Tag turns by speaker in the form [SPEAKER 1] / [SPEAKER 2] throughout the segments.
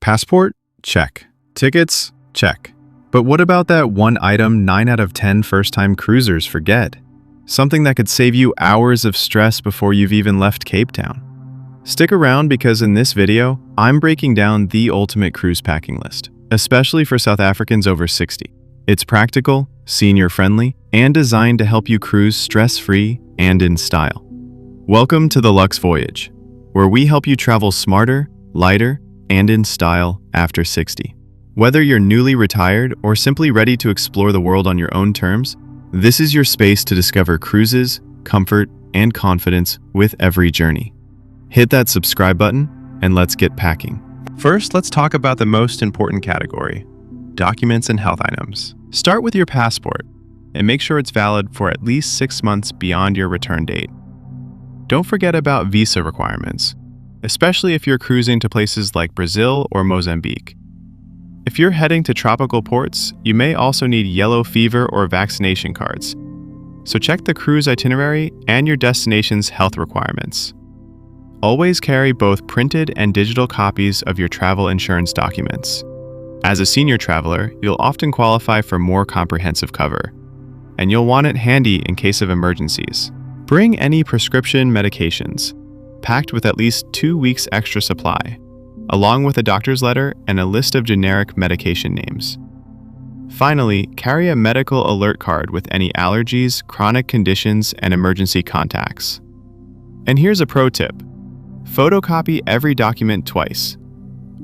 [SPEAKER 1] Passport? Check. Tickets? Check. But what about that one item 9 out of 10 first-time cruisers forget? Something that could save you hours of stress before you've even left Cape Town. Stick around because in this video, I'm breaking down the ultimate cruise packing list, especially for South Africans over 60. It's practical, senior-friendly, and designed to help you cruise stress-free and in style. Welcome to the Luxe Voyage, where we help you travel smarter, lighter, and in style after 60. Whether you're newly retired or simply ready to explore the world on your own terms, this is your space to discover cruises, comfort, and confidence with every journey. Hit that subscribe button and let's get packing. First, let's talk about the most important category: documents and health items. Start with your passport and make sure it's valid for at least 6 months beyond your return date. Don't forget about visa requirements, especially if you're cruising to places like Brazil or Mozambique. If you're heading to tropical ports, you may also need yellow fever or vaccination cards. So check the cruise itinerary and your destination's health requirements. Always carry both printed and digital copies of your travel insurance documents. As a senior traveler, you'll often qualify for more comprehensive cover, and you'll want it handy in case of emergencies. Bring any prescription medications, packed with at least 2 weeks extra supply, along with a doctor's letter and a list of generic medication names. Finally, carry a medical alert card with any allergies, chronic conditions, and emergency contacts. And here's a pro tip: photocopy every document twice.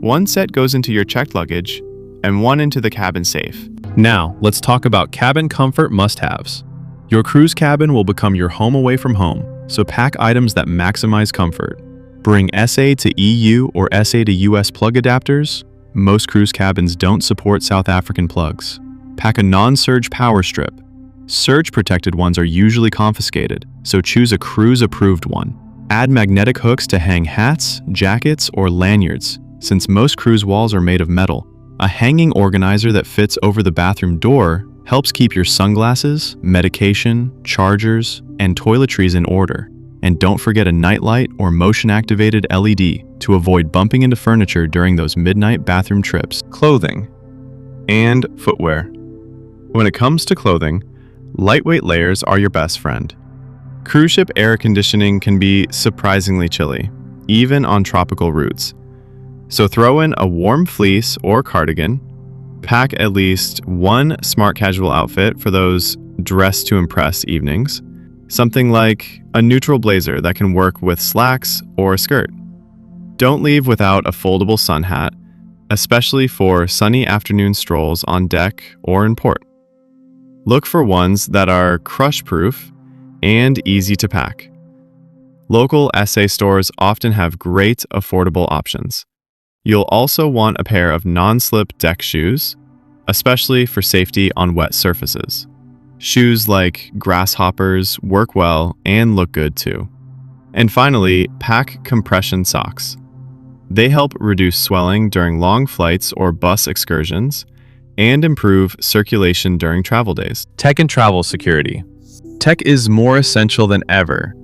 [SPEAKER 1] One set goes into your checked luggage, and one into the cabin safe. Now, let's talk about cabin comfort must-haves. Your cruise cabin will become your home away from home, so pack items that maximize comfort. Bring SA to EU or SA to US plug adapters. Most cruise cabins don't support South African plugs. Pack a non-surge power strip. Surge-protected ones are usually confiscated, so choose a cruise-approved one. Add magnetic hooks to hang hats, jackets, or lanyards, since most cruise walls are made of metal. A hanging organizer that fits over the bathroom door helps keep your sunglasses, medication, chargers, and toiletries in order. And don't forget a nightlight or motion-activated LED to avoid bumping into furniture during those midnight bathroom trips. Clothing and footwear. When it comes to clothing, lightweight layers are your best friend. Cruise ship air conditioning can be surprisingly chilly, even on tropical routes. So throw in a warm fleece or cardigan. Pack at least one smart casual outfit for those dress to impress evenings. Something like a neutral blazer that can work with slacks or a skirt. Don't leave without a foldable sun hat, especially for sunny afternoon strolls on deck or in port. Look for ones that are crush-proof and easy to pack. Local SA stores often have great, affordable options. You'll also want a pair of non-slip deck shoes, especially for safety on wet surfaces. Shoes like grasshoppers work well and look good too. And finally, pack compression socks. They help reduce swelling during long flights or bus excursions and improve circulation during travel days. Tech and travel security. Tech is more essential than ever.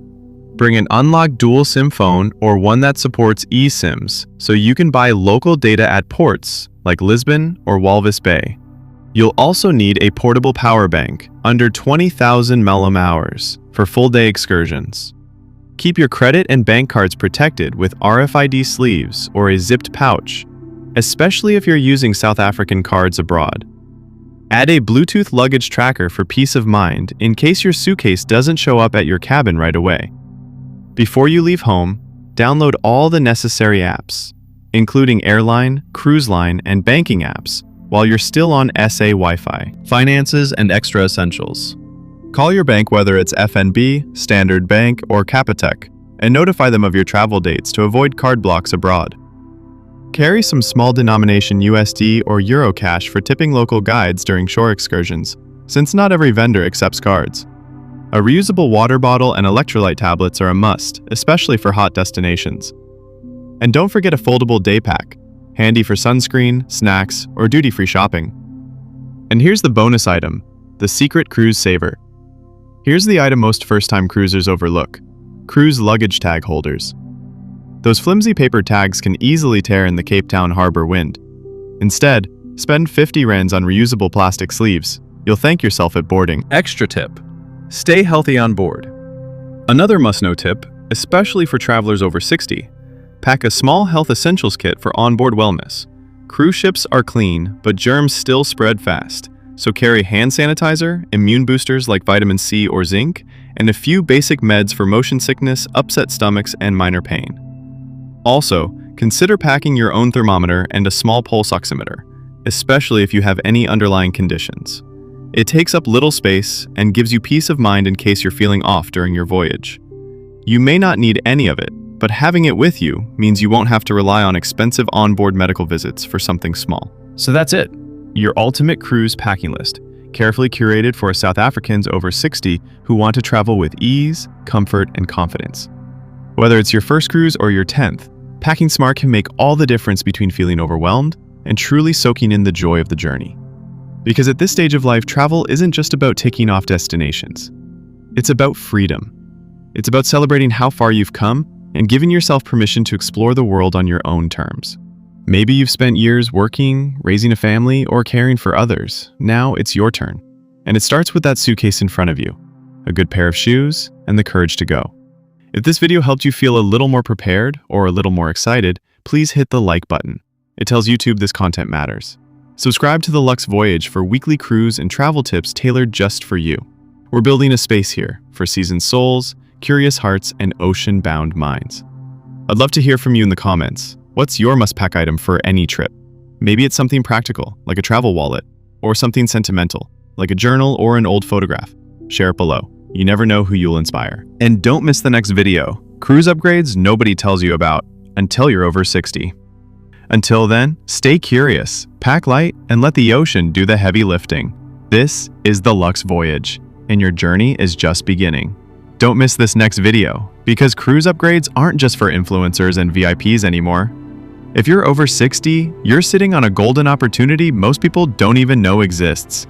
[SPEAKER 1] Bring an unlocked dual SIM phone or one that supports eSIMs so you can buy local data at ports like Lisbon or Walvis Bay. You'll also need a portable power bank under 20,000 mAh for full-day excursions. Keep your credit and bank cards protected with RFID sleeves or a zipped pouch, especially if you're using South African cards abroad. Add a Bluetooth luggage tracker for peace of mind in case your suitcase doesn't show up at your cabin right away. Before you leave home, download all the necessary apps, including airline, cruise line, and banking apps, while you're still on SA Wi-Fi. Finances and extra essentials. Call your bank, whether it's FNB, Standard Bank, or Capitec, and notify them of your travel dates to avoid card blocks abroad. Carry some small denomination USD or Euro cash for tipping local guides during shore excursions, since not every vendor accepts cards. A reusable water bottle and electrolyte tablets are a must, especially for hot destinations. And don't forget a foldable day pack, handy for sunscreen, snacks, or duty-free shopping. And here's the bonus item, the secret cruise saver. Here's the item most first-time cruisers overlook: cruise luggage tag holders. Those flimsy paper tags can easily tear in the Cape Town Harbour wind. Instead, spend 50 rands on reusable plastic sleeves. You'll thank yourself at boarding.
[SPEAKER 2] Extra tip: stay healthy on board. Another must-know tip, especially for travelers over 60, pack a small health essentials kit for onboard wellness. Cruise ships are clean, but germs still spread fast, so carry hand sanitizer, immune boosters like vitamin C or zinc, and a few basic meds for motion sickness, upset stomachs, and minor pain. Also, consider packing your own thermometer and a small pulse oximeter, especially if you have any underlying conditions. It takes up little space and gives you peace of mind in case you're feeling off during your voyage. You may not need any of it, but having it with you means you won't have to rely on expensive onboard medical visits for something small.
[SPEAKER 1] So that's it. Your ultimate cruise packing list, carefully curated for South Africans over 60 who want to travel with ease, comfort, and confidence. Whether it's your first cruise or your 10th, packing smart can make all the difference between feeling overwhelmed and truly soaking in the joy of the journey. Because at this stage of life, travel isn't just about ticking off destinations. It's about freedom. It's about celebrating how far you've come and giving yourself permission to explore the world on your own terms. Maybe you've spent years working, raising a family, or caring for others. Now it's your turn. And it starts with that suitcase in front of you, a good pair of shoes, and the courage to go. If this video helped you feel a little more prepared or a little more excited, please hit the like button. It tells YouTube this content matters. Subscribe to The Lux Voyage for weekly cruise and travel tips tailored just for you. We're building a space here for seasoned souls, curious hearts, and ocean-bound minds. I'd love to hear from you in the comments. What's your must-pack item for any trip? Maybe it's something practical, like a travel wallet, or something sentimental, like a journal or an old photograph. Share it below. You never know who you'll inspire. And don't miss the next video. Cruise upgrades nobody tells you about until you're over 60. Until then, stay curious, pack light, and let the ocean do the heavy lifting. This is the Lux Voyage, and your journey is just beginning. Don't miss this next video, because cruise upgrades aren't just for influencers and VIPs anymore. If you're over 60, you're sitting on a golden opportunity most people don't even know exists.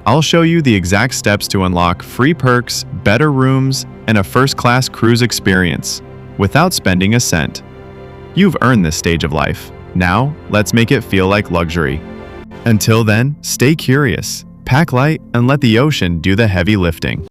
[SPEAKER 1] I'll show you the exact steps to unlock free perks, better rooms, and a first-class cruise experience without spending a cent. You've earned this stage of life. Now, let's make it feel like luxury. Until then, stay curious, pack light, and let the ocean do the heavy lifting.